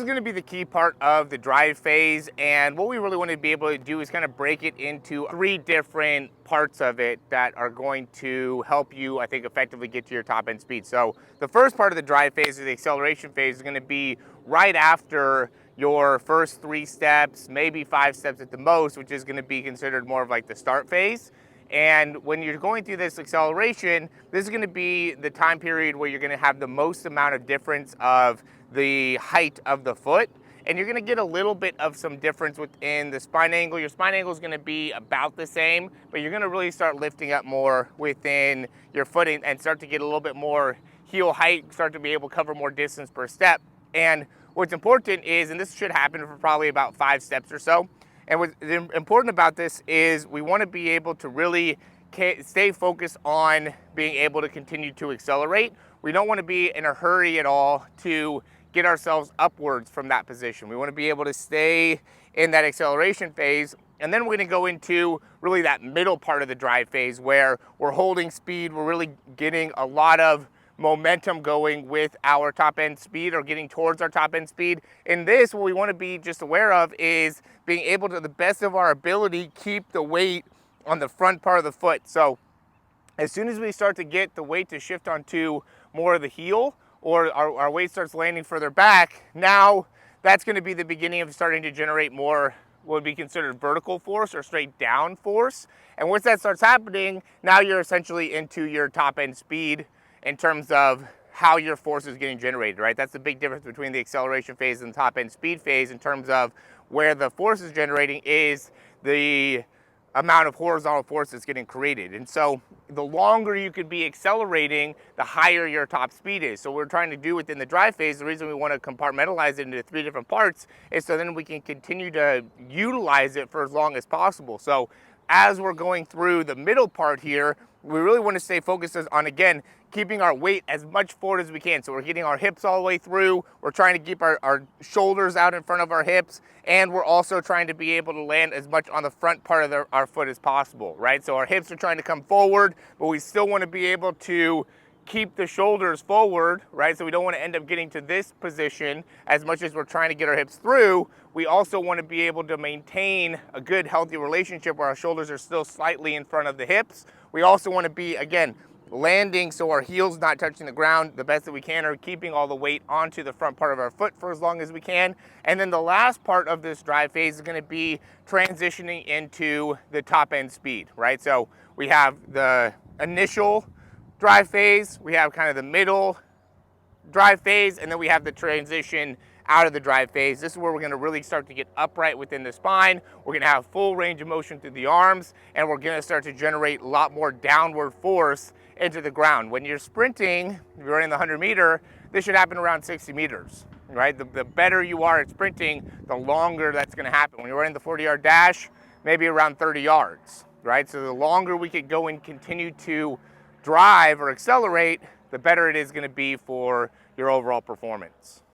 is going to be the key part of the drive phase, and what we really want to be able to do is kind of break it into 3 different parts of it that are going to help you, I think, effectively get to your top end speed. So the first part of the drive phase, or the acceleration phase, is going to be right after your first 3 steps, maybe 5 steps at the most, which is going to be considered more of like the start phase. And when you're going through this acceleration, this is going to be the time period where you're going to have the most amount of difference of the height of the foot. And you're going to get a little bit of some difference within the spine angle. Your spine angle is going to be about the same, but you're going to really start lifting up more within your footing and start to get a little bit more heel height, start to be able to cover more distance per step. And what's important is, and this should happen for probably about 5 steps or so, and what's important about this is we want to be able to really stay focused on being able to continue to accelerate. We don't want to be in a hurry at all to get ourselves upwards from that position. We want to be able to stay in that acceleration phase, and then we're going to go into really that middle part of the drive phase where we're holding speed. We're really getting a lot of momentum going with our top end speed, or getting towards our top end speed. In this, what we want to be just aware of is being able to, the best of our ability, keep the weight on the front part of the foot. So as soon as we start to get the weight to shift onto more of the heel, or our weight starts landing further back, now that's going to be the beginning of starting to generate more what would be considered vertical force, or straight down force. And once that starts happening, now you're essentially into your top end speed in terms of how your force is getting generated, right? That's the big difference between the acceleration phase and the top end speed phase. In terms of where the force is generating is the amount of horizontal force that's getting created. And so the longer you could be accelerating, the higher your top speed is. So what we're trying to do within the drive phase, the reason we want to compartmentalize it into 3 different parts is so then we can continue to utilize it for as long as possible. So as we're going through the middle part here, we really want to stay focused on, again, keeping our weight as much forward as we can. So we're getting our hips all the way through. We're trying to keep our shoulders out in front of our hips. And we're also trying to be able to land as much on the front part of our foot as possible, right? So our hips are trying to come forward, but we still want to be able to keep the shoulders forward, right? So we don't want to end up getting to this position as much as we're trying to get our hips through. We also want to be able to maintain a good, healthy relationship where our shoulders are still slightly in front of the hips. We also want to be, again, landing so our heel's not touching the ground the best that we can, or keeping all the weight onto the front part of our foot for as long as we can. And then the last part of this drive phase is going to be transitioning into the top end speed, right? So we have the initial drive phase, we have kind of the middle drive phase, and then we have the transition out of the drive phase. This is where we're going to really start to get upright within the spine. We're going to have full range of motion through the arms, and we're going to start to generate a lot more downward force into the ground. When you're sprinting, if you're running the 100-meter, this should happen around 60 meters, right? The better you are at sprinting, the longer that's going to happen. When you're running the 40-yard dash, maybe around 30 yards, right? So the longer we could go and continue to drive or accelerate, the better it is going to be for your overall performance.